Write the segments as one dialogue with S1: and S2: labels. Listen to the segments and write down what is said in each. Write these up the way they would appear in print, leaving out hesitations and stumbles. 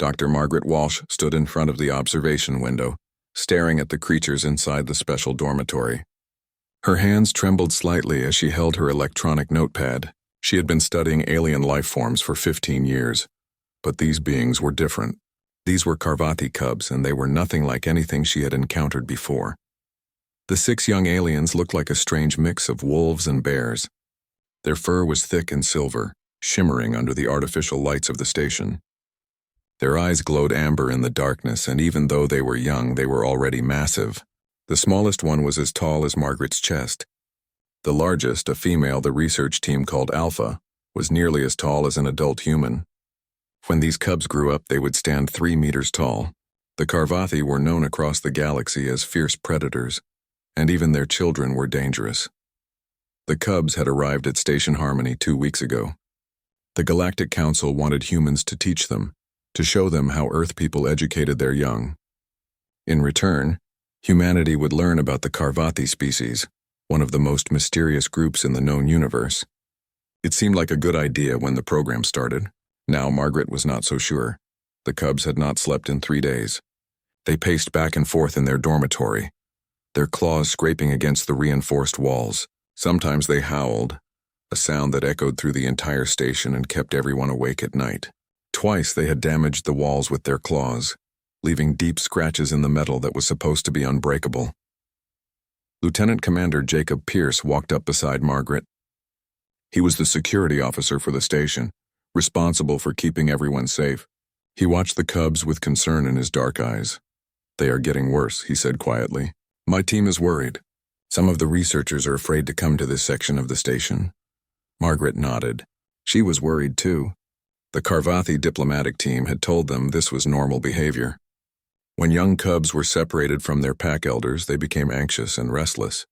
S1: Dr. Margaret Walsh stood in front of the observation window, staring at the creatures inside the special dormitory. Her hands trembled slightly as she held her electronic notepad. She had been studying alien life forms for 15 years, but these beings were different. These were Carvathi cubs, and they were nothing like anything she had encountered before. The 6 young aliens looked like a strange mix of wolves and bears. Their fur was thick and silver, shimmering under the artificial lights of the station. Their eyes glowed amber in the darkness, and even though they were young, they were already massive. The smallest one was as tall as Margaret's chest. The largest, a female the research team called Alpha, was nearly as tall as an adult human. When these cubs grew up, they would stand 3 meters tall. The Carvathi were known across the galaxy as fierce predators, and even their children were dangerous. The cubs had arrived at Station Harmony 2 weeks ago. The Galactic Council wanted humans to teach them, to show them how Earth people educated their young. In return, humanity would learn about the Carvathi species, one of the most mysterious groups in the known universe. It seemed like a good idea when the program started. Now Margaret was not so sure. The cubs had not slept in 3 days. They paced back and forth in their dormitory, their claws scraping against the reinforced walls. Sometimes they howled, a sound that echoed through the entire station and kept everyone awake at night. Twice they had damaged the walls with their claws, leaving deep scratches in the metal that was supposed to be unbreakable. Lieutenant Commander Jacob Pierce walked up beside Margaret. He was the security officer for the station, responsible for keeping everyone safe. He watched the cubs with concern in his dark eyes. "They are getting worse," he said quietly. "My team is worried. Some of the researchers are afraid to come to this section of the station." Margaret nodded. She was worried too. The Carvathi diplomatic team had told them this was normal behavior. When young cubs were separated from their pack elders, they became anxious and restless.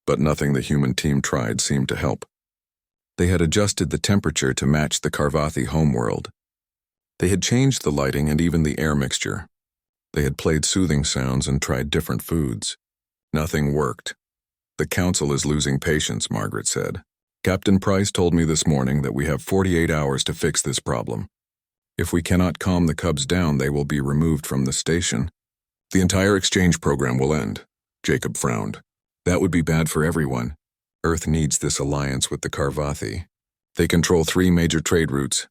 S1: But nothing the human team tried seemed to help. They had adjusted the temperature to match the Carvathi homeworld. They had changed the lighting and even the air mixture. They had played soothing sounds and tried different foods. Nothing worked. "The council is losing patience," Margaret said. "Captain Price told me this morning that we have 48 hours to fix this problem. If we cannot calm the cubs down, they will be removed from the station. The entire exchange program will end." Jacob frowned. "That would be bad for everyone. Earth needs this alliance with the Carvathi. They control 3 major trade routes."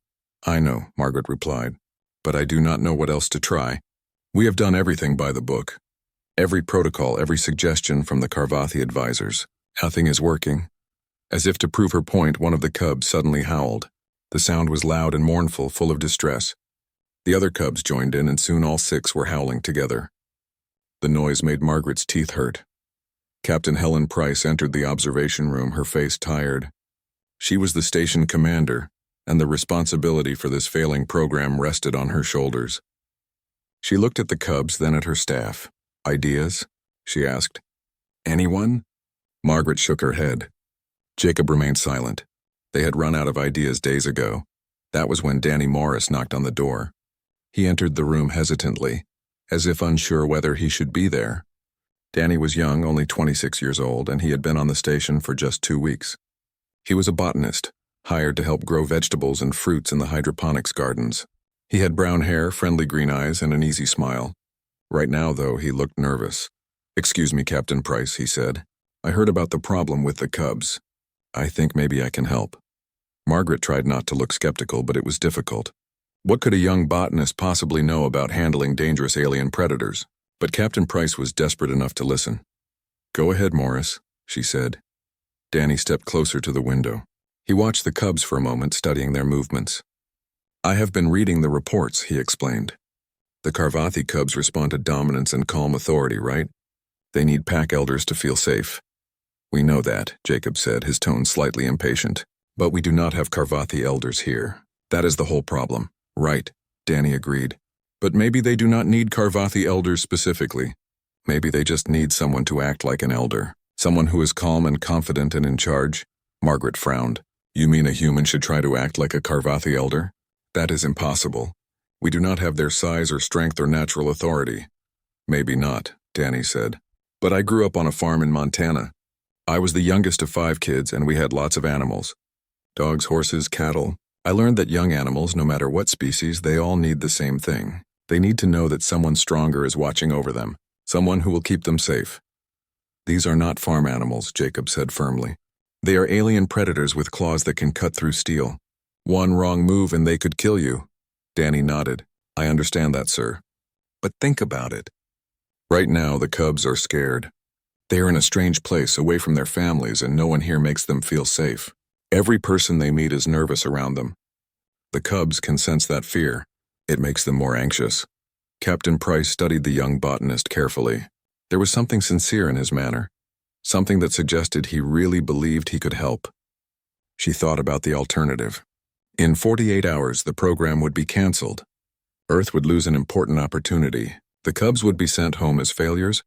S1: "I know," Margaret replied, "but I do not know what else to try. We have done everything by the book. Every protocol, every suggestion from the Carvathi advisors. Nothing is working." As if to prove her point, one of the cubs suddenly howled. The sound was loud and mournful, full of distress. The other cubs joined in, and soon all 6 were howling together. The noise made Margaret's teeth hurt. Captain Helen Price entered the observation room, her face tired. She was the station commander, and the responsibility for this failing program rested on her shoulders. She looked at the cubs, then at her staff. "Ideas?" she asked. "Anyone?" Margaret shook her head. Jacob remained silent. They had run out of ideas days ago. That was when Danny Morris knocked on the door. He entered the room hesitantly, as if unsure whether he should be there. Danny was young, only 26 years old, and he had been on the station for just 2 weeks. He was a botanist, hired to help grow vegetables and fruits in the hydroponics gardens. He had brown hair, friendly green eyes, and an easy smile. Right now, though, he looked nervous. "Excuse me, Captain Price," he said. "I heard about the problem with the cubs. I think maybe I can help." Margaret tried not to look skeptical, but it was difficult. What could a young botanist possibly know about handling dangerous alien predators? But Captain Price was desperate enough to listen. "Go ahead, Morris," she said. Danny stepped closer to the window. He watched the cubs for a moment, studying their movements. "I have been reading the reports," he explained. "The Carvathi cubs respond to dominance and calm authority, right? They need pack elders to feel safe." "We know that," Jacob said, his tone slightly impatient. "But we do not have Carvathi elders here. That is the whole problem." "Right," Danny agreed. "But maybe they do not need Carvathi elders specifically. Maybe they just need someone to act like an elder. Someone who is calm and confident and in charge." Margaret frowned. "You mean a human should try to act like a Carvathi elder? That is impossible. We do not have their size or strength or natural authority." "Maybe not," Danny said. "But I grew up on a farm in Montana. I was the youngest of 5 kids, and we had lots of animals. Dogs, horses, cattle. I learned that young animals, no matter what species, they all need the same thing. They need to know that someone stronger is watching over them, someone who will keep them safe. These are not farm animals, Jacob said firmly. They are alien predators with claws that can cut through steel. One wrong move and they could kill you. Danny nodded. I understand that, sir. But think about it. Right now, the cubs are scared. They are in a strange place, away from their families, and no one here makes them feel safe. Every person they meet is nervous around them. The cubs can sense that fear. It makes them more anxious. Captain Price studied the young botanist carefully. There was something sincere in his manner, something that suggested he really believed he could help. She thought about the alternative. In 48 hours, the program would be canceled. Earth would lose an important opportunity. The cubs would be sent home as failures.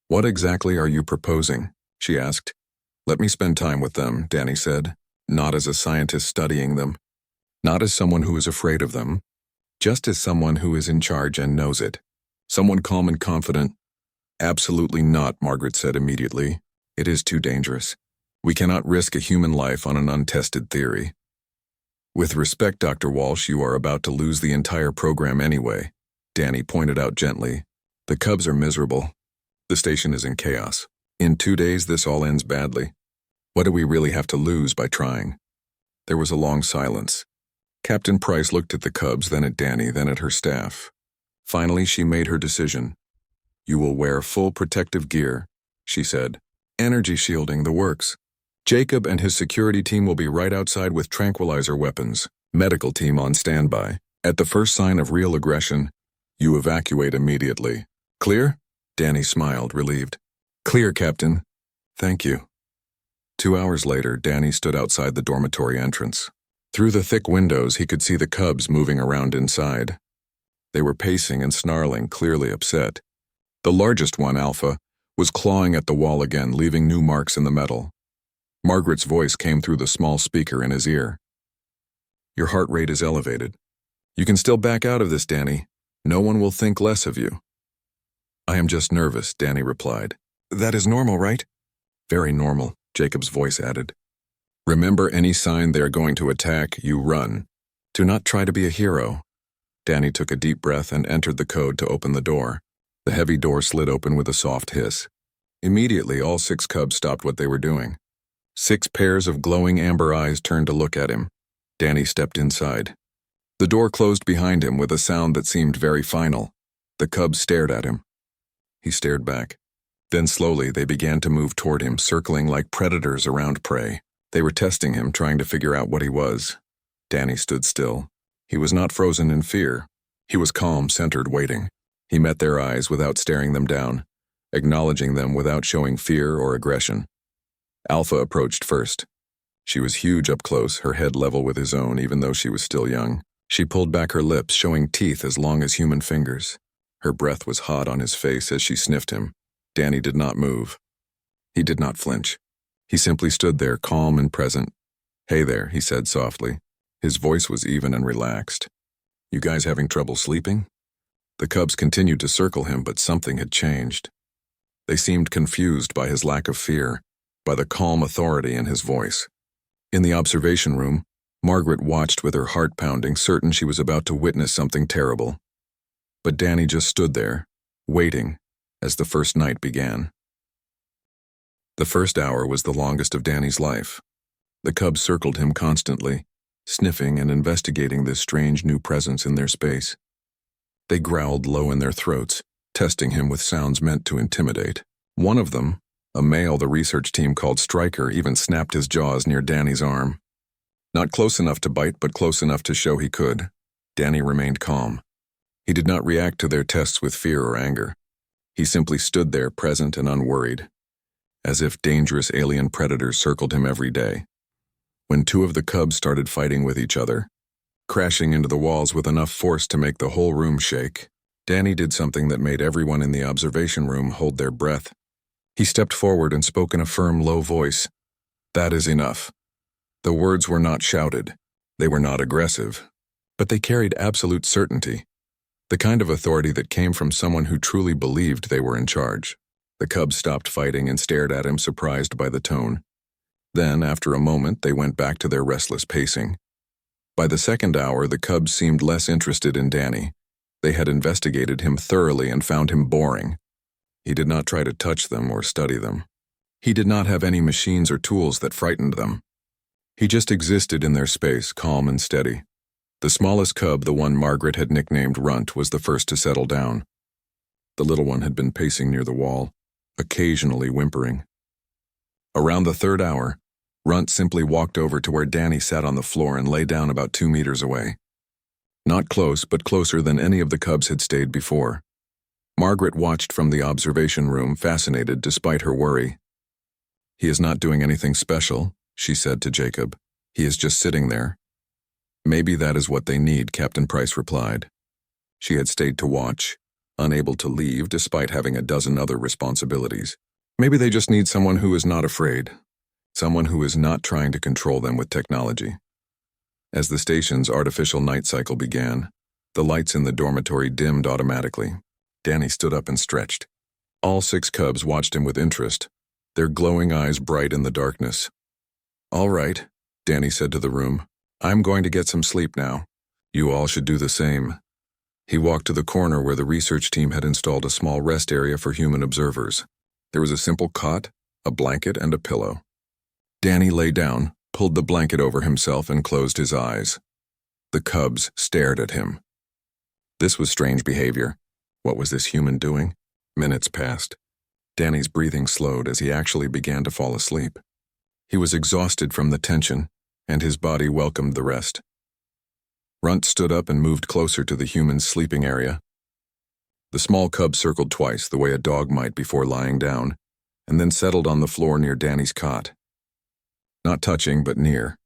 S1: What exactly are you proposing? She asked. Let me spend time with them, Danny said, not as a scientist studying them, not as someone who is afraid of them, just as someone who is in charge and knows it. Someone calm and confident. Absolutely not, Margaret said immediately. It is too dangerous. We cannot risk a human life on an untested theory. With respect, Dr. Walsh, you are about to lose the entire program anyway, Danny pointed out gently. The cubs are miserable. The station is in chaos. In 2 days, this all ends badly. What do we really have to lose by trying? There was a long silence. Captain Price looked at the cubs, then at Danny, then at her staff. Finally, she made her decision. You will wear full protective gear, she said. Energy shielding, the works. Jacob and his security team will be right outside with tranquilizer weapons. Medical team on standby. At the first sign of real aggression, you evacuate immediately. Clear? Danny smiled, relieved. Clear, Captain. Thank you. 2 hours later, Danny stood outside the dormitory entrance. Through the thick windows, he could see the cubs moving around inside. They were pacing and snarling, clearly upset. The largest one, Alpha, was clawing at the wall again, leaving new marks in the metal. Margaret's voice came through the small speaker in his ear. Your heart rate is elevated. You can still back out of this, Danny. No one will think less of you. I am just nervous, Danny replied. That is normal, right? Very normal, Jacob's voice added. Remember, any sign they are going to attack, you run. Do not try to be a hero. Danny took a deep breath and entered the code to open the door. The heavy door slid open with a soft hiss. Immediately, all 6 cubs stopped what they were doing. 6 pairs of glowing amber eyes turned to look at him. Danny stepped inside. The door closed behind him with a sound that seemed very final. The cubs stared at him. He stared back. Then slowly they began to move toward him, circling like predators around prey. They were testing him, trying to figure out what he was. Danny stood still. He was not frozen in fear. He was calm, centered, waiting. He met their eyes without staring them down, acknowledging them without showing fear or aggression. Alpha approached first. She was huge up close, her head level with his own, even though she was still young. She pulled back her lips, showing teeth as long as human fingers. Her breath was hot on his face as she sniffed him. Danny did not move. He did not flinch. He simply stood there, calm and present. Hey there, he said softly. His voice was even and relaxed. You guys having trouble sleeping? The cubs continued to circle him, but something had changed. They seemed confused by his lack of fear, by the calm authority in his voice. In the observation room, Margaret watched with her heart pounding, certain she was about to witness something terrible. But Danny just stood there, waiting, as the first night began. The first hour was the longest of Danny's life. The cubs circled him constantly, sniffing and investigating this strange new presence in their space. They growled low in their throats, testing him with sounds meant to intimidate. One of them, a male the research team called Stryker, even snapped his jaws near Danny's arm. Not close enough to bite, but close enough to show he could. Danny remained calm. He did not react to their tests with fear or anger. He simply stood there, present and unworried, as if dangerous alien predators circled him every day. When 2 of the cubs started fighting with each other, crashing into the walls with enough force to make the whole room shake, Danny did something that made everyone in the observation room hold their breath. He stepped forward and spoke in a firm, low voice. That is enough. The words were not shouted. They were not aggressive. But they carried absolute certainty, the kind of authority that came from someone who truly believed they were in charge. The cubs stopped fighting and stared at him, surprised by the tone. Then, after a moment, they went back to their restless pacing. By the second hour, the cubs seemed less interested in Danny. They had investigated him thoroughly and found him boring. He did not try to touch them or study them. He did not have any machines or tools that frightened them. He just existed in their space, calm and steady. The smallest cub, the one Margaret had nicknamed Runt, was the first to settle down. The little one had been pacing near the wall, occasionally whimpering. Around the third hour, Runt simply walked over to where Danny sat on the floor and lay down about 2 meters away. Not close, but closer than any of the cubs had stayed before. Margaret watched from the observation room, fascinated despite her worry. "He is not doing anything special," she said to Jacob. "He is just sitting there." "Maybe that is what they need," Captain Price replied. She had stayed to watch, unable to leave despite having a dozen other responsibilities. "Maybe they just need someone who is not afraid, someone who is not trying to control them with technology." As the station's artificial night cycle began, the lights in the dormitory dimmed automatically. Danny stood up and stretched. All 6 cubs watched him with interest, their glowing eyes bright in the darkness. "All right," Danny said to the room. "I'm going to get some sleep now. You all should do the same." He walked to the corner where the research team had installed a small rest area for human observers. There was a simple cot, a blanket, and a pillow. Danny lay down, pulled the blanket over himself, and closed his eyes. The cubs stared at him. This was strange behavior. What was this human doing? Minutes passed. Danny's breathing slowed as he actually began to fall asleep. He was exhausted from the tension, and his body welcomed the rest. Runt stood up and moved closer to the human's sleeping area. The small cub circled twice, the way a dog might before lying down, and then settled on the floor near Danny's cot. Not touching, but near.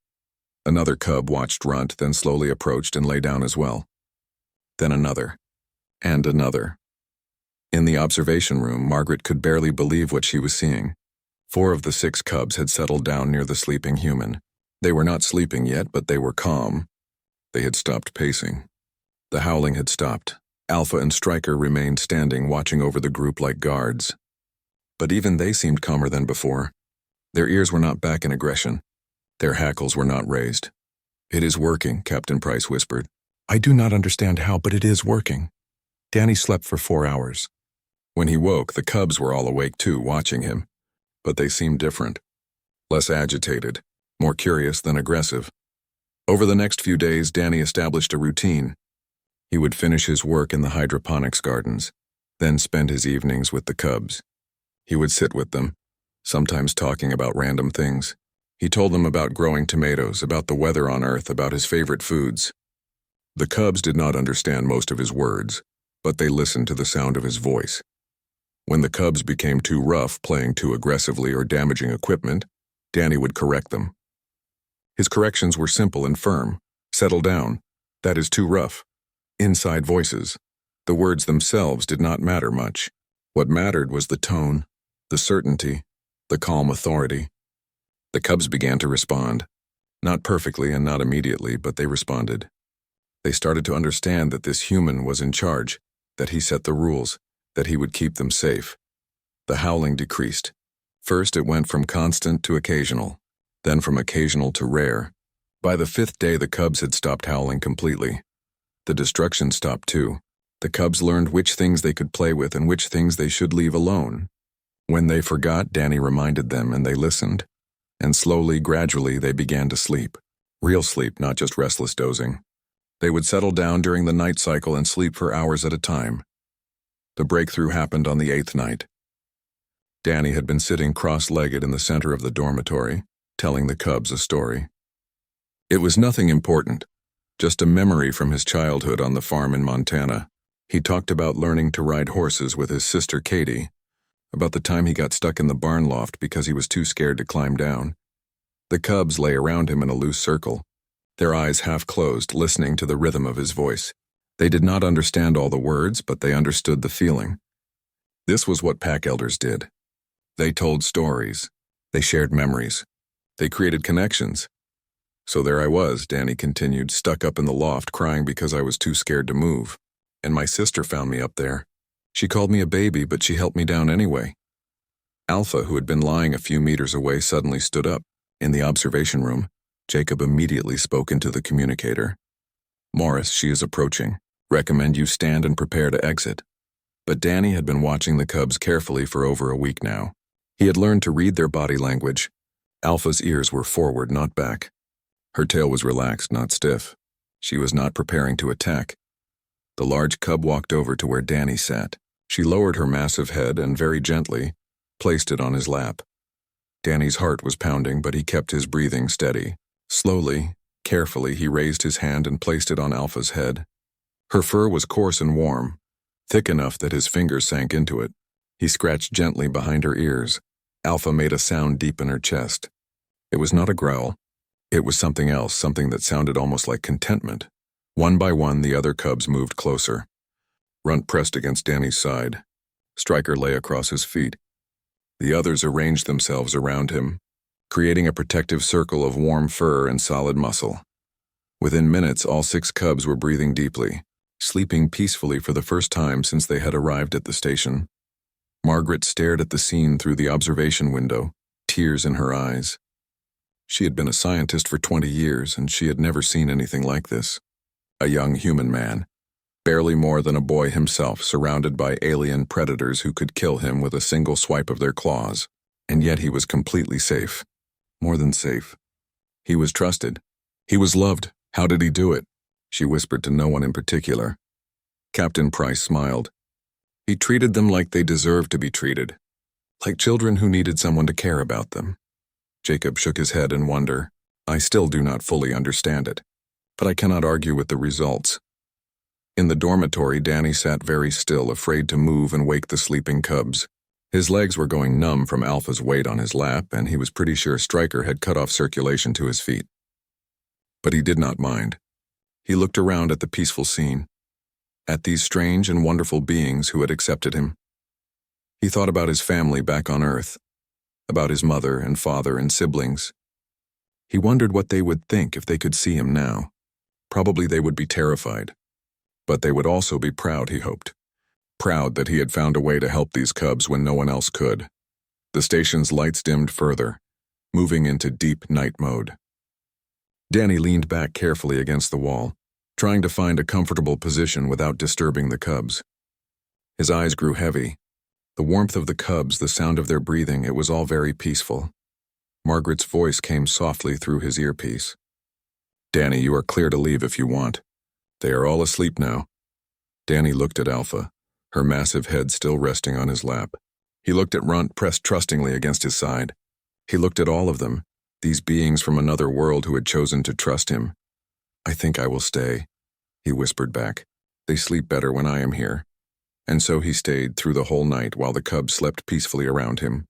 S1: Another cub watched Runt, then slowly approached and lay down as well. Then another. And another. In the observation room, Margaret could barely believe what she was seeing. 4 of the 6 cubs had settled down near the sleeping human. They were not sleeping yet, but they were calm. They had stopped pacing. The howling had stopped. Alpha and Striker remained standing, watching over the group like guards. But even they seemed calmer than before. Their ears were not back in aggression. Their hackles were not raised. "It is working," Captain Price whispered. "I do not understand how, but it is working." Danny slept for 4 hours. When he woke, the cubs were all awake too, watching him. But they seemed different. Less agitated, more curious than aggressive. Over the next few days, Danny established a routine. He would finish his work in the hydroponics gardens, then spend his evenings with the cubs. He would sit with them, sometimes talking about random things. He told them about growing tomatoes, about the weather on Earth, about his favorite foods. The cubs did not understand most of his words, but they listened to the sound of his voice. When the cubs became too rough, playing too aggressively or damaging equipment, Danny would correct them. His corrections were simple and firm. "Settle down. That is too rough." Inside voices. The words themselves did not matter much. What mattered was the tone, the certainty, the calm authority. The cubs began to respond. Not perfectly and not immediately, but they responded. They started to understand that this human was in charge, that he set the rules, that he would keep them safe. The howling decreased. First, it went from constant to occasional, then from occasional to rare. By the 5th day, the cubs had stopped howling completely. The destruction stopped too. The cubs learned which things they could play with and which things they should leave alone. When they forgot, Danny reminded them and they listened. And slowly, gradually, they began to sleep. Real sleep, not just restless dozing. They would settle down during the night cycle and sleep for hours at a time. The breakthrough happened on the 8th night. Danny had been sitting cross-legged in the center of the dormitory, telling the cubs a story. It was nothing important, just a memory from his childhood on the farm in Montana. He talked about learning to ride horses with his sister Katie, about the time he got stuck in the barn loft because he was too scared to climb down. The cubs lay around him in a loose circle, their eyes half closed, listening to the rhythm of his voice. They did not understand all the words, but they understood the feeling. This was what pack elders did. They told stories. They shared memories. They created connections. "So there I was," Danny continued, "stuck up in the loft crying because I was too scared to move. And my sister found me up there. She called me a baby, but she helped me down anyway." Alpha, who had been lying a few meters away, suddenly stood up. In the observation room, Jacob immediately spoke into the communicator. "Morris, she is approaching. Recommend you stand and prepare to exit." But Danny had been watching the cubs carefully for over a week now. He had learned to read their body language. Alpha's ears were forward, not back. Her tail was relaxed, not stiff. She was not preparing to attack. The large cub walked over to where Danny sat. She lowered her massive head and very gently placed it on his lap. Danny's heart was pounding, but he kept his breathing steady. Slowly, carefully, he raised his hand and placed it on Alpha's head. Her fur was coarse and warm, thick enough that his fingers sank into it. He scratched gently behind her ears. Alpha made a sound deep in her chest. It was not a growl. It was something else, something that sounded almost like contentment. One by one, the other cubs moved closer. Runt pressed against Danny's side. Stryker lay across his feet. The others arranged themselves around him, creating a protective circle of warm fur and solid muscle. Within minutes, all 6 cubs were breathing deeply, sleeping peacefully for the first time since they had arrived at the station. Margaret stared at the scene through the observation window, tears in her eyes. She had been a scientist for 20 years, and she had never seen anything like this. A young human man, barely more than a boy himself, surrounded by alien predators who could kill him with a single swipe of their claws. And yet he was completely safe. More than safe. He was trusted. He was loved. How did he do it? She whispered to no one in particular. Captain Price smiled. He treated them like they deserved to be treated, like children who needed someone to care about them. Jacob shook his head in wonder. I still do not fully understand it, but I cannot argue with the results. In the dormitory, Danny sat very still, afraid to move and wake the sleeping cubs. His legs were going numb from Alpha's weight on his lap, and he was pretty sure Stryker had cut off circulation to his feet. But he did not mind. He looked around at the peaceful scene, at these strange and wonderful beings who had accepted him. He thought about his family back on Earth, about his mother and father and siblings. He wondered what they would think if they could see him now. Probably they would be terrified. But they would also be proud, he hoped. Proud that he had found a way to help these cubs when no one else could. The station's lights dimmed further, moving into deep night mode. Danny leaned back carefully against the wall, trying to find a comfortable position without disturbing the cubs. His eyes grew heavy. The warmth of the cubs, the sound of their breathing, it was all very peaceful. Margaret's voice came softly through his earpiece. Danny, you are clear to leave if you want. They are all asleep now. Danny looked at Alpha, her massive head still resting on his lap. He looked at Runt pressed trustingly against his side. He looked at all of them, these beings from another world who had chosen to trust him. I think I will stay, he whispered back. They sleep better when I am here. And so he stayed through the whole night while the cubs slept peacefully around him.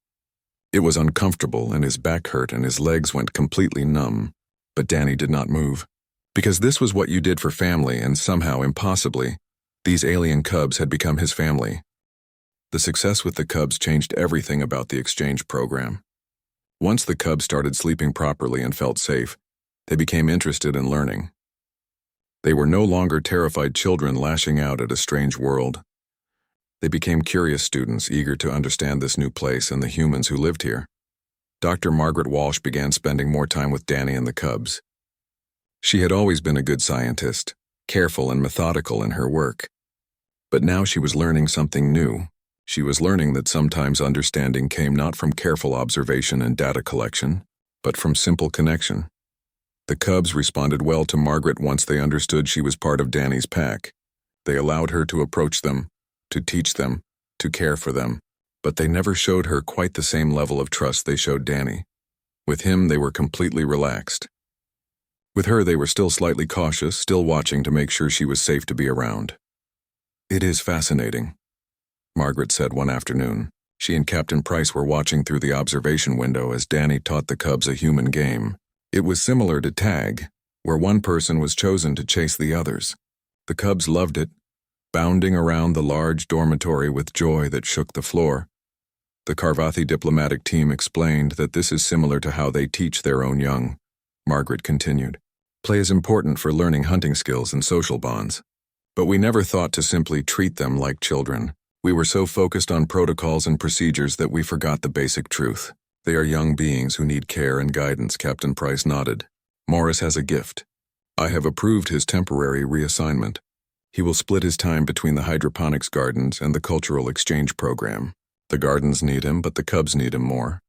S1: It was uncomfortable, and his back hurt and his legs went completely numb. But Danny did not move. Because this was what you did for family, and somehow, impossibly, these alien cubs had become his family. The success with the cubs changed everything about the exchange program. Once the cubs started sleeping properly and felt safe, they became interested in learning. They were no longer terrified children lashing out at a strange world. They became curious students, eager to understand this new place and the humans who lived here. Dr. Margaret Walsh began spending more time with Danny and the cubs. She had always been a good scientist, careful and methodical in her work. But now she was learning something new. She was learning that sometimes understanding came not from careful observation and data collection, but from simple connection. The cubs responded well to Margaret once they understood she was part of Danny's pack. They allowed her to approach them, to teach them, to care for them, but they never showed her quite the same level of trust they showed Danny. With him, they were completely relaxed. With her, they were still slightly cautious, still watching to make sure she was safe to be around. It is fascinating, Margaret said one afternoon. She and Captain Price were watching through the observation window as Danny taught the cubs a human game. It was similar to tag, where one person was chosen to chase the others. The cubs loved it, bounding around the large dormitory with joy that shook the floor. The Karvathi diplomatic team explained that this is similar to how they teach their own young. Margaret continued. Play is important for learning hunting skills and social bonds. But we never thought to simply treat them like children. We were so focused on protocols and procedures that we forgot the basic truth. They are young beings who need care and guidance, Captain Price nodded. Morris has a gift. I have approved his temporary reassignment. He will split his time between the hydroponics gardens and the cultural exchange program. The gardens need him, but the cubs need him more.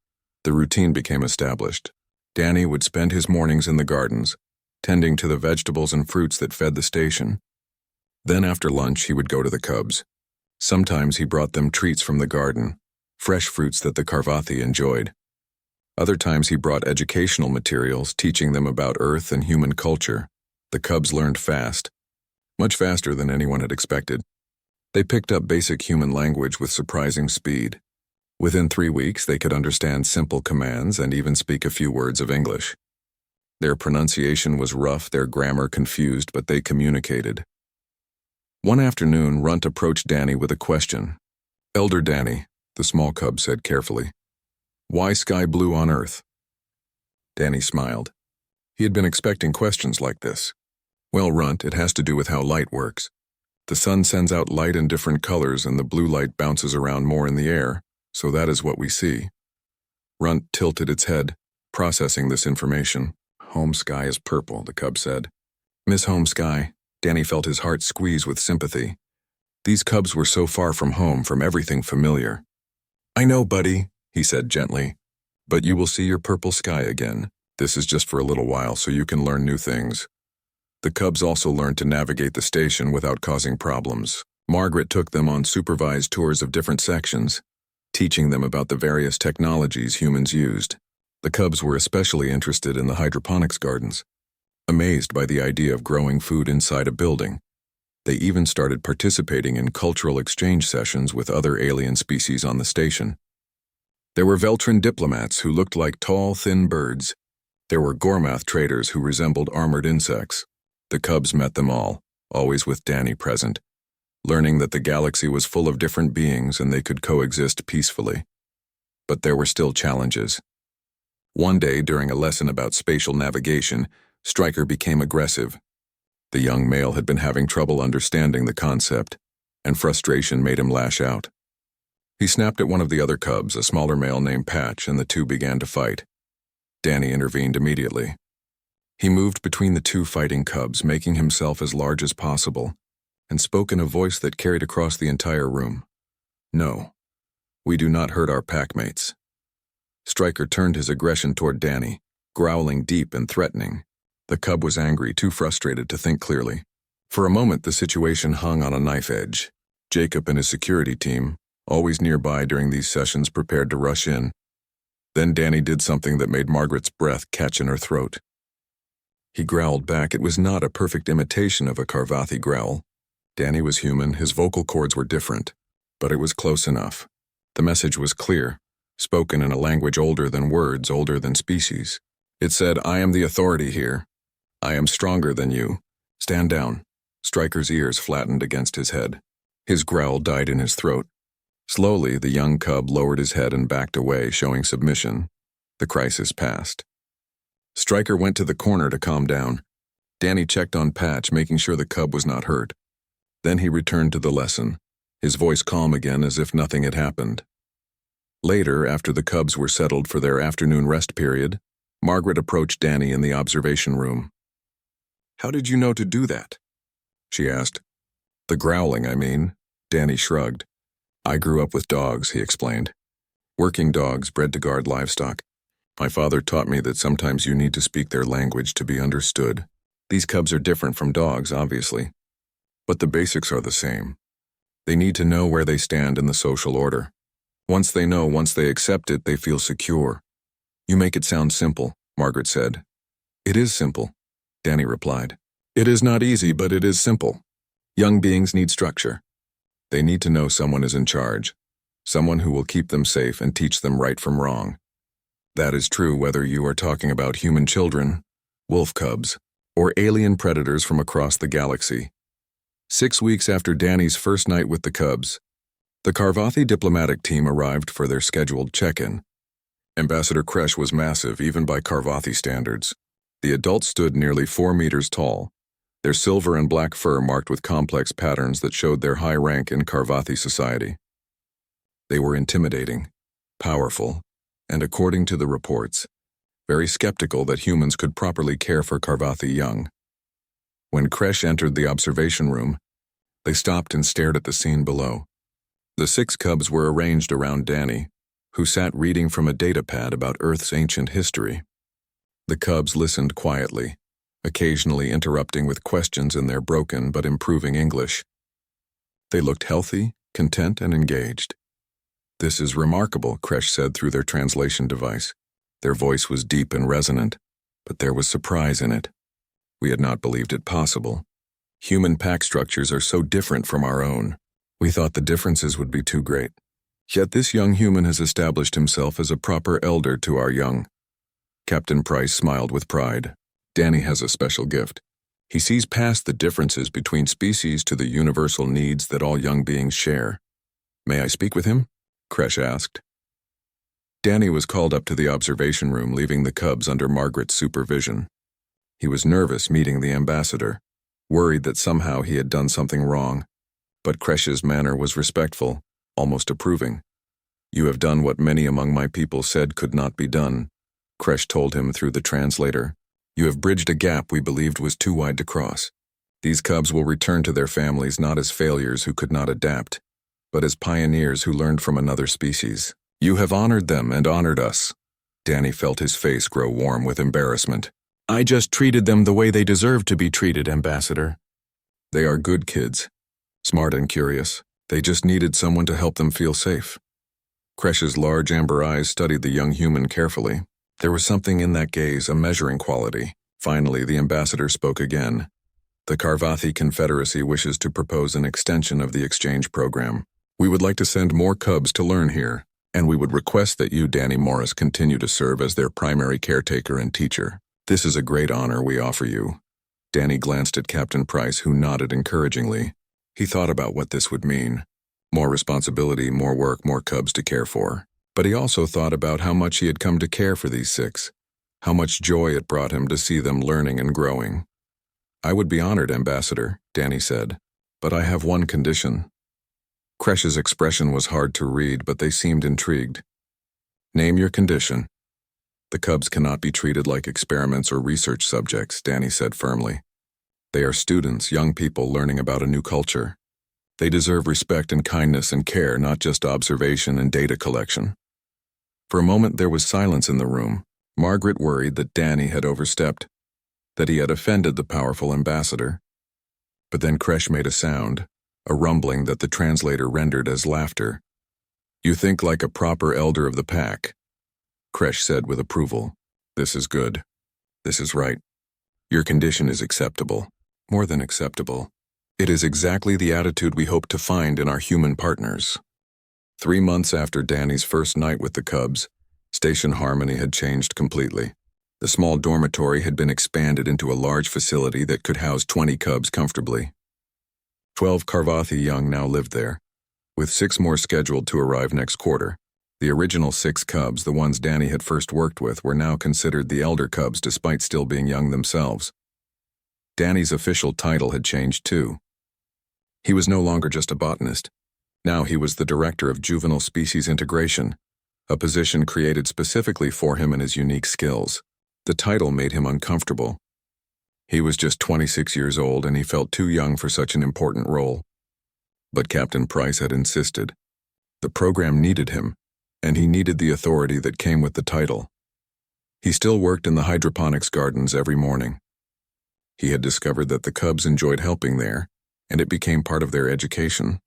S1: The routine became established. Danny would spend his mornings in the gardens, tending to the vegetables and fruits that fed the station. Then after lunch, he would go to the cubs. Sometimes he brought them treats from the garden, fresh fruits that the Carvathi enjoyed. Other times he brought educational materials, teaching them about Earth and human culture. The cubs learned fast, much faster than anyone had expected. They picked up basic human language with surprising speed. Within 3 weeks, they could understand simple commands and even speak a few words of English. Their pronunciation was rough, their grammar confused, but they communicated. One afternoon, Runt approached Danny with a question. "Elder Danny," the small cub said carefully, "why sky blue on Earth?" Danny smiled. He had been expecting questions like this. "Well, Runt, it has to do with how light works. The sun sends out light in different colors and the blue light bounces around more in the air, so that is what we see." Runt tilted its head, processing this information. "Home sky is purple," the cub said. "Miss Home Sky." Danny felt his heart squeeze with sympathy. These cubs were so far from home, from everything familiar. "I know, buddy," he said gently, "but you will see your purple sky again. This is just for a little while so you can learn new things." The cubs also learned to navigate the station without causing problems. Margaret took them on supervised tours of different sections, teaching them about the various technologies humans used. The cubs were especially interested in the hydroponics gardens, amazed by the idea of growing food inside a building. They even started participating in cultural exchange sessions with other alien species on the station. There were Veltran diplomats who looked like tall, thin birds. There were Gormath traders who resembled armored insects. The cubs met them all, always with Danny present, learning that the galaxy was full of different beings and they could coexist peacefully. But there were still challenges. One day, during a lesson about spatial navigation, Stryker became aggressive. The young male had been having trouble understanding the concept, and frustration made him lash out. He snapped at one of the other cubs, a smaller male named Patch, and the two began to fight. Danny intervened immediately. He moved between the two fighting cubs, making himself as large as possible, and spoke in a voice that carried across the entire room. "No, we do not hurt our packmates." Stryker turned his aggression toward Danny, growling deep and threatening. The cub was angry, too frustrated to think clearly. For a moment, the situation hung on a knife edge. Jacob and his security team, always nearby during these sessions, prepared to rush in. Then Danny did something that made Margaret's breath catch in her throat. He growled back. It was not a perfect imitation of a Carvathi growl. Danny was human, his vocal cords were different, but it was close enough. The message was clear, spoken in a language older than words, older than species. It said, "I am the authority here. I am stronger than you. Stand down." Stryker's ears flattened against his head. His growl died in his throat. Slowly, the young cub lowered his head and backed away, showing submission. The crisis passed. Stryker went to the corner to calm down. Danny checked on Patch, making sure the cub was not hurt. Then he returned to the lesson, his voice calm again as if nothing had happened. Later, after the cubs were settled for their afternoon rest period, Margaret approached Danny in the observation room. "How did you know to do that?" she asked. "The growling, I mean." Danny shrugged. "I grew up with dogs," he explained. "Working dogs bred to guard livestock. My father taught me that sometimes you need to speak their language to be understood. These cubs are different from dogs, obviously, but the basics are the same. They need to know where they stand in the social order. Once they know, once they accept it, they feel secure." "You make it sound simple," Margaret said. "It is simple," Danny replied. "It is not easy, but it is simple. Young beings need structure. They need to know someone is in charge, someone who will keep them safe and teach them right from wrong. That is true whether you are talking about human children, wolf cubs, or alien predators from across the galaxy." 6 weeks after Danny's first night with the cubs, the Carvathi diplomatic team arrived for their scheduled check-in. Ambassador Kresh was massive, even by Carvathi standards. The adults stood nearly 4 meters tall, their silver and black fur marked with complex patterns that showed their high rank in Carvathi society. They were intimidating, powerful, and according to the reports, very skeptical that humans could properly care for Karvathi young. When Kresh entered the observation room, they stopped and stared at the scene below. The 6 cubs were arranged around Danny, who sat reading from a datapad about Earth's ancient history. The cubs listened quietly, occasionally interrupting with questions in their broken but improving English. They looked healthy, content, and engaged. "This is remarkable," Kresh said through their translation device. Their voice was deep and resonant, but there was surprise in it. We had not believed it possible. Human pack structures are so different from our own. We thought the differences would be too great. Yet this young human has established himself as a proper elder to our young. Captain Price smiled with pride. Danny has a special gift. He sees past the differences between species to the universal needs that all young beings share. "May I speak with him?" Kresh asked. Danny was called up to the observation room, leaving the cubs under Margaret's supervision. He was nervous meeting the ambassador, worried that somehow he had done something wrong, but Kresh's manner was respectful, almost approving. "You have done what many among my people said could not be done," Kresh told him through the translator. "You have bridged a gap we believed was too wide to cross. These cubs will return to their families not as failures who could not adapt, but as pioneers who learned from another species. You have honored them and honored us." Danny felt his face grow warm with embarrassment. "I just treated them the way they deserve to be treated, Ambassador." "They are good kids, smart and curious. They just needed someone to help them feel safe." Kresh's large amber eyes studied the young human carefully. There was something in that gaze, a measuring quality. Finally, the ambassador spoke again. "The Karvathi Confederacy wishes to propose an extension of the exchange program. We would like to send more cubs to learn here, and we would request that you, Danny Morris, continue to serve as their primary caretaker and teacher. This is a great honor we offer you." Danny glanced at Captain Price, who nodded encouragingly. He thought about what this would mean. More responsibility, more work, more cubs to care for. But he also thought about how much he had come to care for these 6, how much joy it brought him to see them learning and growing. "I would be honored, Ambassador," Danny said, "but I have one condition." Kresh's expression was hard to read, but they seemed intrigued. "Name your condition." "The cubs cannot be treated like experiments or research subjects," Danny said firmly. "They are students, young people learning about a new culture. They deserve respect and kindness and care, not just observation and data collection." For a moment there was silence in the room. Margaret worried that Danny had overstepped, that he had offended the powerful ambassador. But then Kresh made a sound, a rumbling that the translator rendered as laughter. "You think like a proper elder of the pack," Kresh said with approval. "This is good. This is right. Your condition is acceptable. More than acceptable. It is exactly the attitude we hope to find in our human partners." 3 months after Danny's first night with the cubs, Station Harmony had changed completely. The small dormitory had been expanded into a large facility that could house 20 cubs comfortably. 12 Karvathi young now lived there, with 6 more scheduled to arrive next quarter. The original 6 cubs, the ones Danny had first worked with, were now considered the elder cubs despite still being young themselves. Danny's official title had changed too. He was no longer just a botanist. Now he was the director of juvenile species integration, a position created specifically for him and his unique skills. The title made him uncomfortable. He was just 26 years old and he felt too young for such an important role. But Captain Price had insisted. The program needed him, and he needed the authority that came with the title. He still worked in the hydroponics gardens every morning. He had discovered that the cubs enjoyed helping there, and it became part of their education.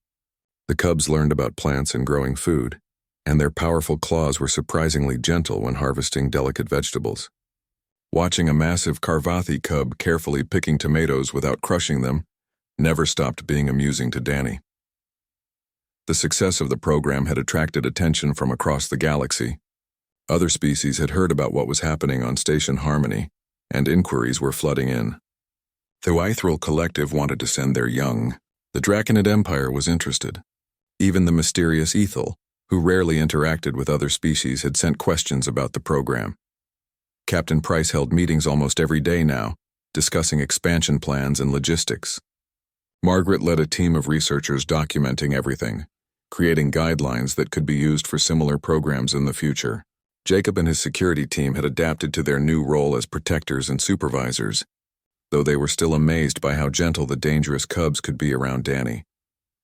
S1: The cubs learned about plants and growing food, and their powerful claws were surprisingly gentle when harvesting delicate vegetables. Watching a massive Karvathi cub carefully picking tomatoes without crushing them never stopped being amusing to Danny. The success of the program had attracted attention from across the galaxy. Other species had heard about what was happening on Station Harmony, and inquiries were flooding in. The Eithriel Collective wanted to send their young. The Draconid Empire was interested. Even the mysterious Ethel, who rarely interacted with other species, had sent questions about the program. Captain Price held meetings almost every day now, discussing expansion plans and logistics. Margaret led a team of researchers documenting everything, creating guidelines that could be used for similar programs in the future. Jacob and his security team had adapted to their new role as protectors and supervisors, though they were still amazed by how gentle the dangerous cubs could be around Danny.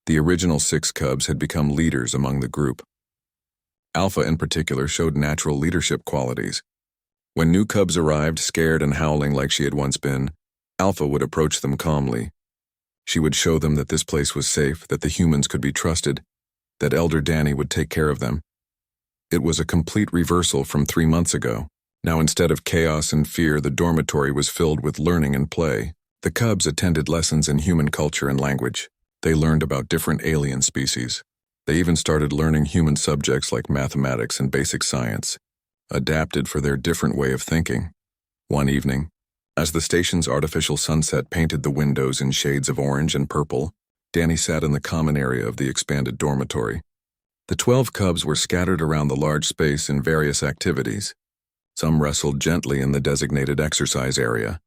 S1: The original 6 cubs had become leaders among the group. Alpha, in particular, showed natural leadership qualities. When new cubs arrived, scared and howling like she had once been, Alpha would approach them calmly. She would show them that this place was safe, that the humans could be trusted, that Elder Danny would take care of them. It was a complete reversal from 3 months ago. Now, instead of chaos and fear, the dormitory was filled with learning and play. The cubs attended lessons in human culture and language. They learned about different alien species. They even started learning human subjects like mathematics and basic science, adapted for their different way of thinking. One evening, as the station's artificial sunset painted the windows in shades of orange and purple, Danny sat in the common area of the expanded dormitory. The 12 cubs were scattered around the large space in various activities. Some wrestled gently in the designated exercise area,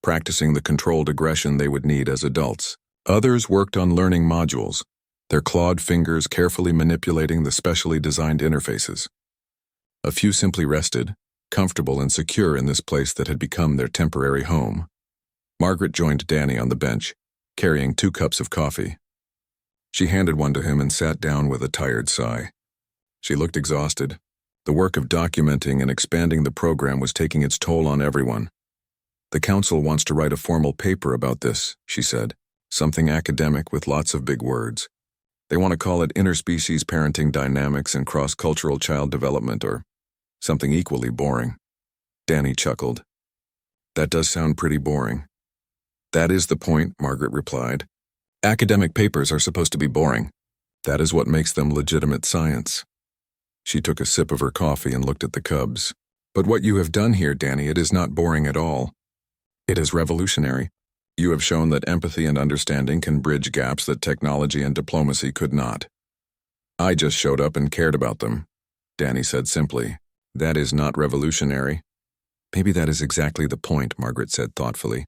S1: practicing the controlled aggression they would need as adults. Others worked on learning modules, their clawed fingers carefully manipulating the specially designed interfaces. A few simply rested, comfortable and secure in this place that had become their temporary home. Margaret joined Danny on the bench, carrying 2 cups of coffee. She handed one to him and sat down with a tired sigh. She looked exhausted. The work of documenting and expanding the program was taking its toll on everyone. "The council wants to write a formal paper about this," she said, "something academic with lots of big words. They want to call it interspecies parenting dynamics and cross-cultural child development or something equally boring." Danny chuckled. "That does sound pretty boring." "That is the point," Margaret replied. "Academic papers are supposed to be boring. That is what makes them legitimate science." She took a sip of her coffee and looked at the cubs. "But what you have done here, Danny, it is not boring at all. It is revolutionary. You have shown that empathy and understanding can bridge gaps that technology and diplomacy could not." "I just showed up and cared about them," Danny said simply. "That is not revolutionary." "Maybe that is exactly the point," Margaret said thoughtfully.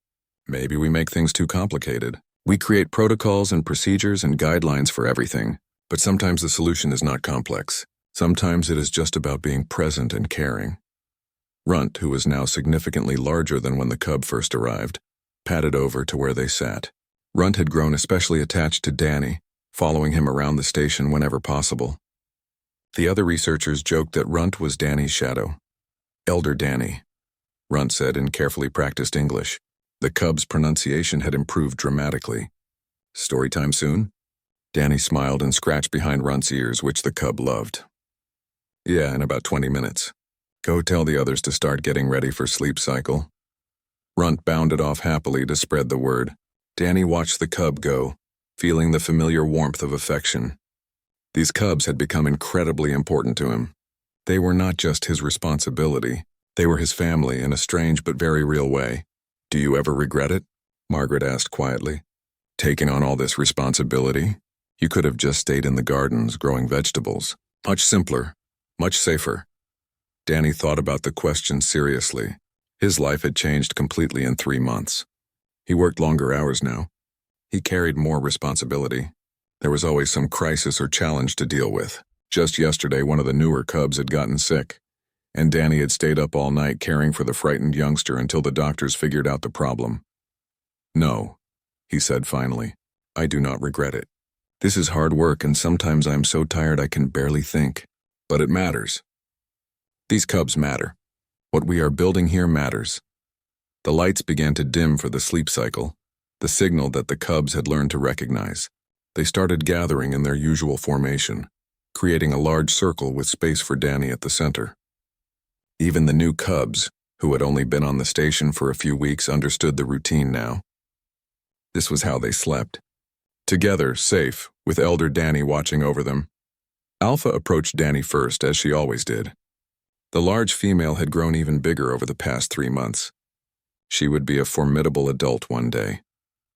S1: "Maybe we make things too complicated. We create protocols and procedures and guidelines for everything, but sometimes the solution is not complex. Sometimes it is just about being present and caring." Runt, who was now significantly larger than when the cub first arrived, padded over to where they sat. Runt had grown especially attached to Danny, following him around the station whenever possible. The other researchers joked that Runt was Danny's shadow. "Elder Danny," Runt said in carefully practiced English. The cub's pronunciation had improved dramatically. "Story time soon?" Danny smiled and scratched behind Runt's ears, which the cub loved. "Yeah, in about 20 minutes. Go tell the others to start getting ready for sleep cycle." Runt bounded off happily to spread the word. Danny watched the cub go, feeling the familiar warmth of affection. These cubs had become incredibly important to him. They were not just his responsibility, they were his family in a strange but very real way. "Do you ever regret it?" Margaret asked quietly. "Taking on all this responsibility? You could have just stayed in the gardens growing vegetables. Much simpler, much safer." Danny thought about the question seriously. His life had changed completely in 3 months. He worked longer hours now. He carried more responsibility. There was always some crisis or challenge to deal with. Just yesterday, one of the newer cubs had gotten sick, and Danny had stayed up all night caring for the frightened youngster until the doctors figured out the problem. "No," he said finally, "I do not regret it. This is hard work and sometimes I am so tired I can barely think. But it matters. These cubs matter. What we are building here matters." The lights began to dim for the sleep cycle, the signal that the cubs had learned to recognize. They started gathering in their usual formation, creating a large circle with space for Danny at the center. Even the new cubs, who had only been on the station for a few weeks, understood the routine now. This was how they slept. Together, safe, with Elder Danny watching over them. Alpha approached Danny first, as she always did. The large female had grown even bigger over the past 3 months. She would be a formidable adult one day,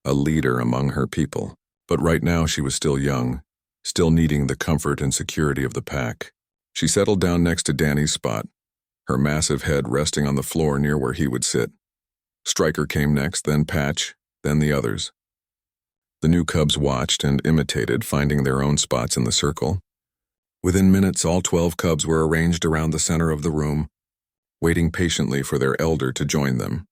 S1: a leader among her people. But right now she was still young, still needing the comfort and security of the pack. She settled down next to Danny's spot, her massive head resting on the floor near where he would sit. Striker came next, then Patch, then the others. The new cubs watched and imitated, finding their own spots in the circle. Within minutes, all 12 cubs were arranged around the center of the room, waiting patiently for their elder to join them.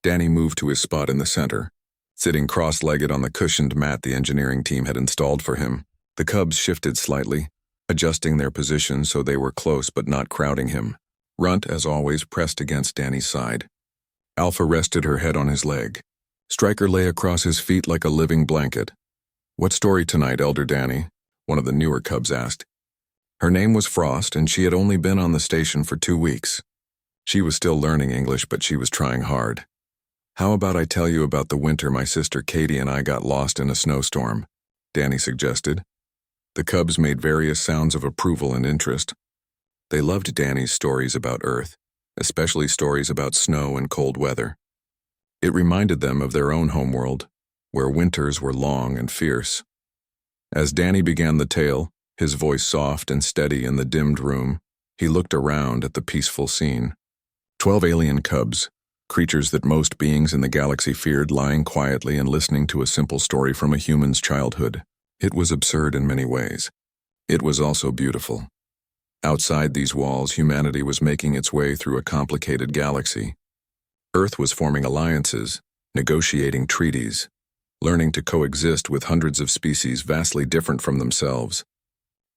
S1: Danny moved to his spot in the center, sitting cross-legged on the cushioned mat the engineering team had installed for him. The cubs shifted slightly, adjusting their position so they were close but not crowding him. Runt, as always, pressed against Danny's side. Alpha rested her head on his leg. Stryker lay across his feet like a living blanket. "What story tonight, Elder Danny?" one of the newer cubs asked. Her name was Frost, and she had only been on the station for 2 weeks. She was still learning English, but she was trying hard. "How about I tell you about the winter my sister Katie and I got lost in a snowstorm?" Danny suggested. The cubs made various sounds of approval and interest. They loved Danny's stories about Earth, especially stories about snow and cold weather. It reminded them of their own homeworld, where winters were long and fierce. As Danny began the tale, his voice soft and steady in the dimmed room, he looked around at the peaceful scene. 12 alien cubs, creatures that most beings in the galaxy feared, lying quietly and listening to a simple story from a human's childhood. It was absurd in many ways. It was also beautiful. Outside these walls, humanity was making its way through a complicated galaxy. Earth was forming alliances, negotiating treaties, learning to coexist with hundreds of species vastly different from themselves.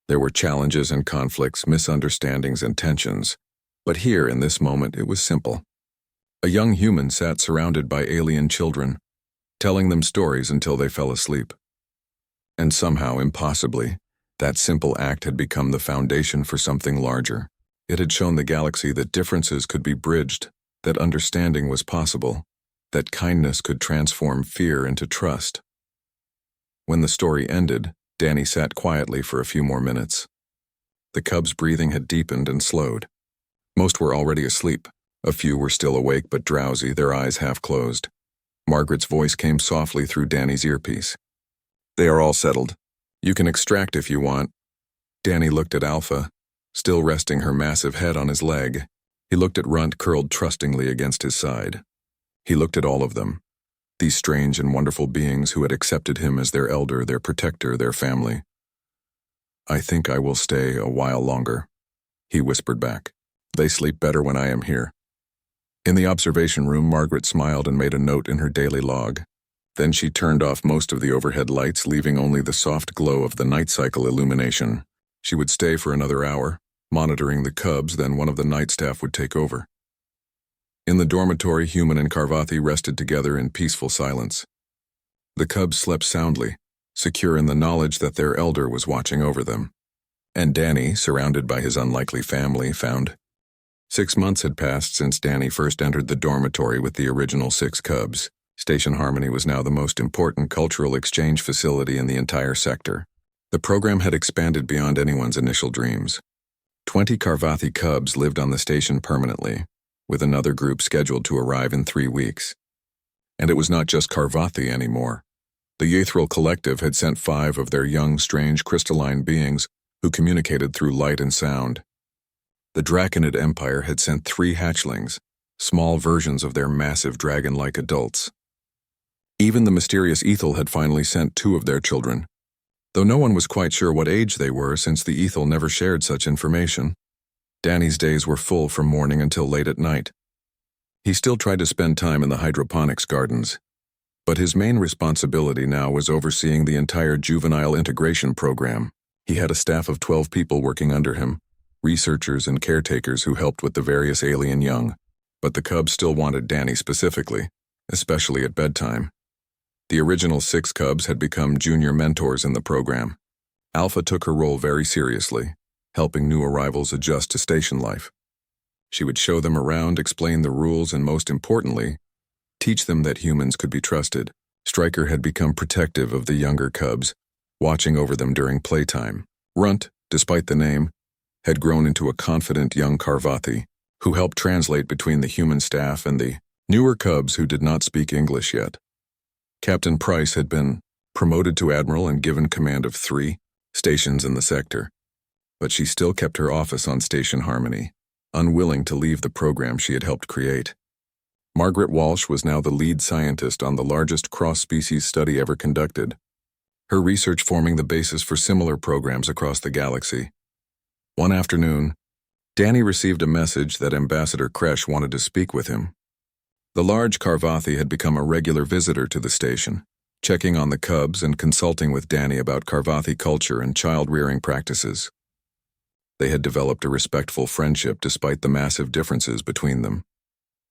S1: There were challenges and conflicts, misunderstandings and tensions, but here in this moment it was simple. A young human sat surrounded by alien children, telling them stories until they fell asleep. And somehow, impossibly, that simple act had become the foundation for something larger. It had shown the galaxy that differences could be bridged, that understanding was possible, that kindness could transform fear into trust. When the story ended, Danny sat quietly for a few more minutes. The cubs' breathing had deepened and slowed. Most were already asleep. A few were still awake but drowsy, their eyes half closed. Margaret's voice came softly through Danny's earpiece. "They are all settled. You can extract if you want." Danny looked at Alpha, still resting her massive head on his leg. He looked at Runt curled trustingly against his side. He looked at all of them, these strange and wonderful beings who had accepted him as their elder, their protector, their family. "I think I will stay a while longer," he whispered back. "They sleep better when I am here." In the observation room, Margaret smiled and made a note in her daily log. Then she turned off most of the overhead lights, leaving only the soft glow of the night cycle illumination. She would stay for another hour, monitoring the cubs, then one of the night staff would take over. In the dormitory, Human and Karvathi rested together in peaceful silence. The cubs slept soundly, secure in the knowledge that their elder was watching over them. And Danny, surrounded by his unlikely family, found 6 months had passed since Danny first entered the dormitory with the original 6 cubs. Station Harmony was now the most important cultural exchange facility in the entire sector. The program had expanded beyond anyone's initial dreams. 20 Karvathi cubs lived on the station permanently, with another group scheduled to arrive in 3 weeks. And it was not just Karvathi anymore. The Yathril Collective had sent 5 of their young, strange, crystalline beings who communicated through light and sound. The Draconid Empire had sent 3 hatchlings, small versions of their massive dragon-like adults. Even the mysterious Ethel had finally sent 2 of their children, though no one was quite sure what age they were since the Ethel never shared such information. Danny's days were full from morning until late at night. He still tried to spend time in the hydroponics gardens, but his main responsibility now was overseeing the entire juvenile integration program. He had a staff of 12 people working under him, researchers and caretakers who helped with the various alien young, but the cubs still wanted Danny specifically, especially at bedtime. The original 6 cubs had become junior mentors in the program. Alpha took her role very seriously, helping new arrivals adjust to station life. She would show them around, explain the rules, and most importantly, teach them that humans could be trusted. Stryker had become protective of the younger cubs, watching over them during playtime. Runt, despite the name, had grown into a confident young Karvathi, who helped translate between the human staff and the newer cubs who did not speak English yet. Captain Price had been promoted to admiral and given command of 3 stations in the sector, but she still kept her office on Station Harmony, unwilling to leave the program she had helped create. Margaret Walsh was now the lead scientist on the largest cross-species study ever conducted, her research forming the basis for similar programs across the galaxy. One afternoon, Danny received a message that Ambassador Kresh wanted to speak with him. The large Karvathi had become a regular visitor to the station, checking on the cubs and consulting with Danny about Karvathi culture and child-rearing practices. They had developed a respectful friendship despite the massive differences between them.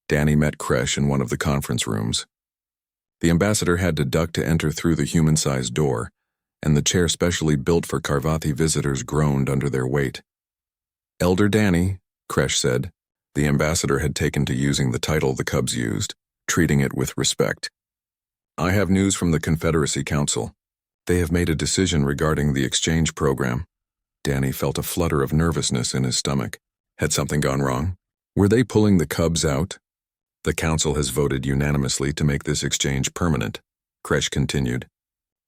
S1: Danny met Kresh in one of the conference rooms. The ambassador had to duck to enter through the human-sized door, and the chair specially built for Karvathi visitors groaned under their weight. "Elder Danny," Kresh said. The ambassador had taken to using the title the cubs used, treating it with respect. "I have news from the Confederacy Council. They have made a decision regarding the exchange program." Danny felt a flutter of nervousness in his stomach. Had something gone wrong? Were they pulling the cubs out? "The council has voted unanimously to make this exchange permanent," Kresh continued.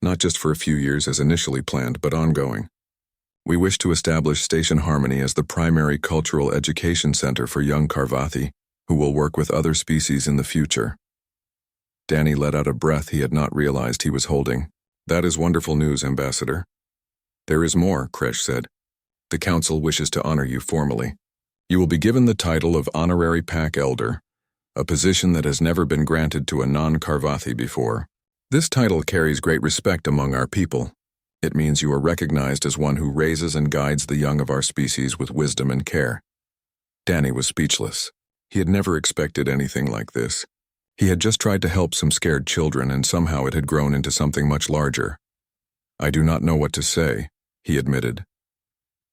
S1: "Not just for a few years as initially planned, but ongoing. We wish to establish Station Harmony as the primary cultural education center for young Karvathi, who will work with other species in the future." Danny let out a breath he had not realized he was holding. "That is wonderful news, Ambassador." "There is more," Kresh said. "The council wishes to honor you formally. You will be given the title of Honorary Pack Elder, a position that has never been granted to a non-Karvathi before. This title carries great respect among our people. It means you are recognized as one who raises and guides the young of our species with wisdom and care." Danny was speechless. He had never expected anything like this. He had just tried to help some scared children, and somehow it had grown into something much larger. "I do not know what to say," he admitted.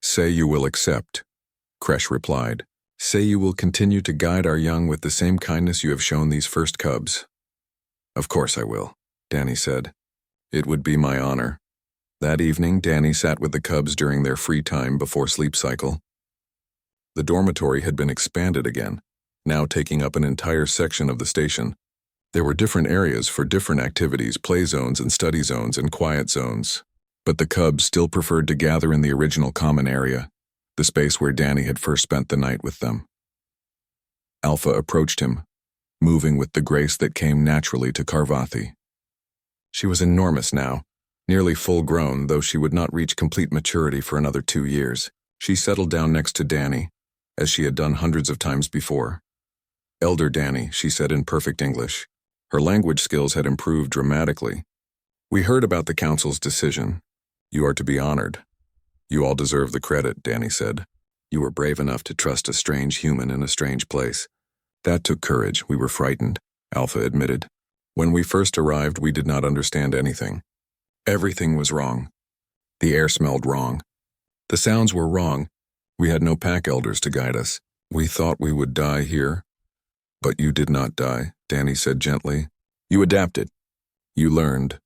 S1: "Say you will accept," Kresh replied. "Say you will continue to guide our young with the same kindness you have shown these first cubs." "Of course I will," Danny said. "It would be my honor." That evening, Danny sat with the cubs during their free time before sleep cycle. The dormitory had been expanded again, now taking up an entire section of the station. There were different areas for different activities, play zones and study zones and quiet zones. But the cubs still preferred to gather in the original common area, the space where Danny had first spent the night with them. Alpha approached him, moving with the grace that came naturally to Karvathi. She was enormous now, nearly full-grown, though she would not reach complete maturity for another 2 years. She settled down next to Danny, as she had done hundreds of times before. "Elder Danny," she said in perfect English. Her language skills had improved dramatically. "We heard about the council's decision. You are to be honored." "You all deserve the credit," Danny said. "You were brave enough to trust a strange human in a strange place." "That took courage. We were frightened," Alpha admitted. "When we first arrived, we did not understand anything. Everything was wrong. The air smelled wrong. The sounds were wrong. We had no pack elders to guide us. We thought we would die here." "But you did not die," Danny said gently. "You adapted. You learned.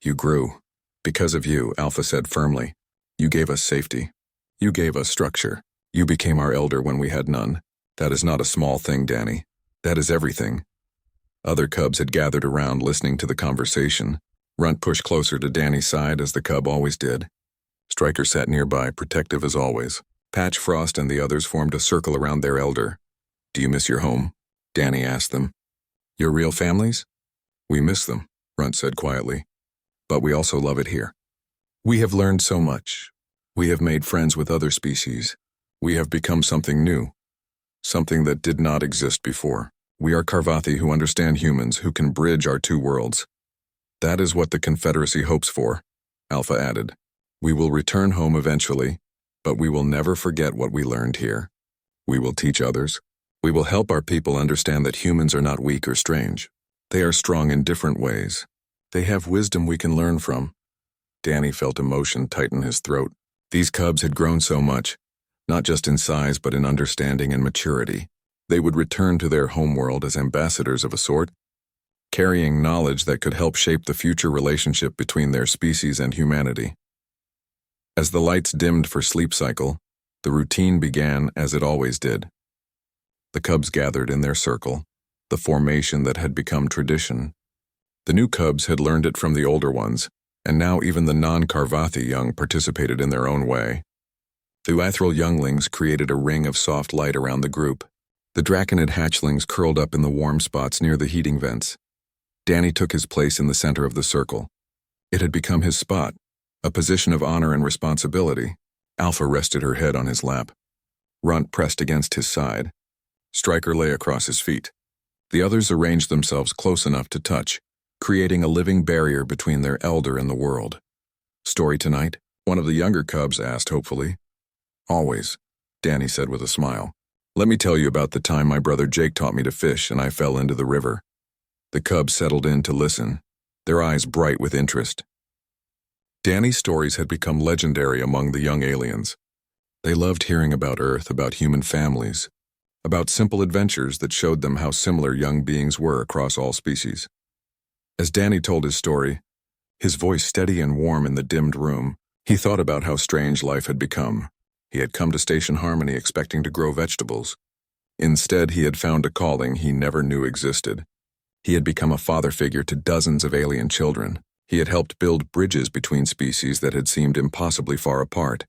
S1: You grew. Because of you," Alpha said firmly. "You gave us safety. You gave us structure. You became our elder when we had none. That is not a small thing, Danny. That is everything." Other cubs had gathered around listening to the conversation. Runt pushed closer to Danny's side, as the cub always did. Stryker sat nearby, protective as always. Patch, Frost, and the others formed a circle around their elder. "Do you miss your home?" Danny asked them. "Your real families?" "We miss them," Runt said quietly. "But we also love it here. We have learned so much. We have made friends with other species. We have become something new. Something that did not exist before. We are Karvathi who understand humans, who can bridge our two worlds. That is what the Confederacy hopes for," Alpha added. "We will return home eventually, but we will never forget what we learned here. We will teach others. We will help our people understand that humans are not weak or strange. They are strong in different ways. They have wisdom we can learn from." Danny felt emotion tighten his throat. These cubs had grown so much, not just in size but in understanding and maturity. They would return to their homeworld as ambassadors of a sort, carrying knowledge that could help shape the future relationship between their species and humanity. As the lights dimmed for sleep cycle, the routine began as it always did. The cubs gathered in their circle, the formation that had become tradition. The new cubs had learned it from the older ones, and now even the non-Karvathi young participated in their own way. The Ethereal younglings created a ring of soft light around the group. The Draconid hatchlings curled up in the warm spots near the heating vents. Danny took his place in the center of the circle. It had become his spot, a position of honor and responsibility. Alpha rested her head on his lap. Runt pressed against his side. Striker lay across his feet. The others arranged themselves close enough to touch, creating a living barrier between their elder and the world. "Story tonight?" one of the younger cubs asked hopefully. "Always," Danny said with a smile. "Let me tell you about the time my brother Jake taught me to fish and I fell into the river." The cubs settled in to listen, their eyes bright with interest. Danny's stories had become legendary among the young aliens. They loved hearing about Earth, about human families, about simple adventures that showed them how similar young beings were across all species. As Danny told his story, his voice steady and warm in the dimmed room, he thought about how strange life had become. He had come to Station Harmony expecting to grow vegetables. Instead, he had found a calling he never knew existed. He had become a father figure to dozens of alien children. He had helped build bridges between species that had seemed impossibly far apart.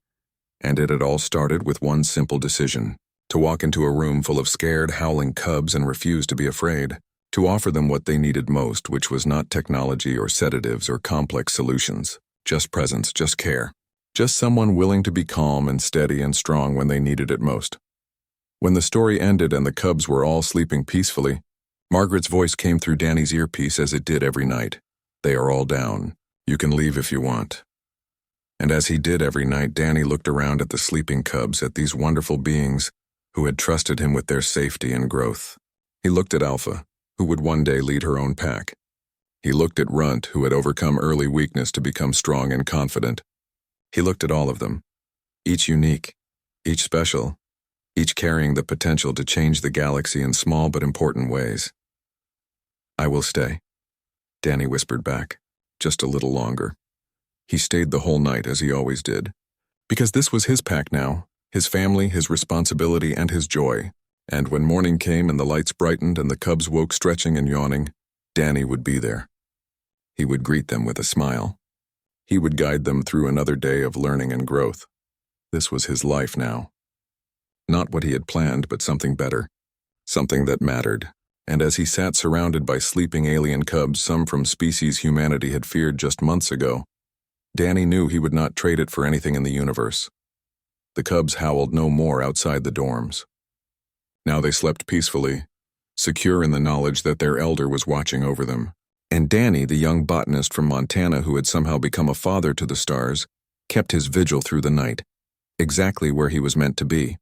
S1: And it had all started with one simple decision: to walk into a room full of scared, howling cubs and refuse to be afraid, to offer them what they needed most, which was not technology or sedatives or complex solutions, just presence, just care, just someone willing to be calm and steady and strong when they needed it most. When the story ended and the cubs were all sleeping peacefully, Margaret's voice came through Danny's earpiece as it did every night. "They are all down. You can leave if you want." And as he did every night, Danny looked around at the sleeping cubs, at these wonderful beings who had trusted him with their safety and growth. He looked at Alpha, who would one day lead her own pack. He looked at Runt, who had overcome early weakness to become strong and confident. He looked at all of them, each unique, each special, each carrying the potential to change the galaxy in small but important ways. "I will stay," Danny whispered back, "just a little longer." He stayed the whole night as he always did, because this was his pack now, his family, his responsibility, and his joy. And when morning came and the lights brightened and the cubs woke stretching and yawning, Danny would be there. He would greet them with a smile. He would guide them through another day of learning and growth. This was his life now. Not what he had planned, but something better, something that mattered. And as he sat surrounded by sleeping alien cubs, some from species humanity had feared just months ago, Danny knew he would not trade it for anything in the universe. The cubs howled no more outside the dorms. Now they slept peacefully, secure in the knowledge that their elder was watching over them. And Danny, the young botanist from Montana who had somehow become a father to the stars, kept his vigil through the night, exactly where he was meant to be.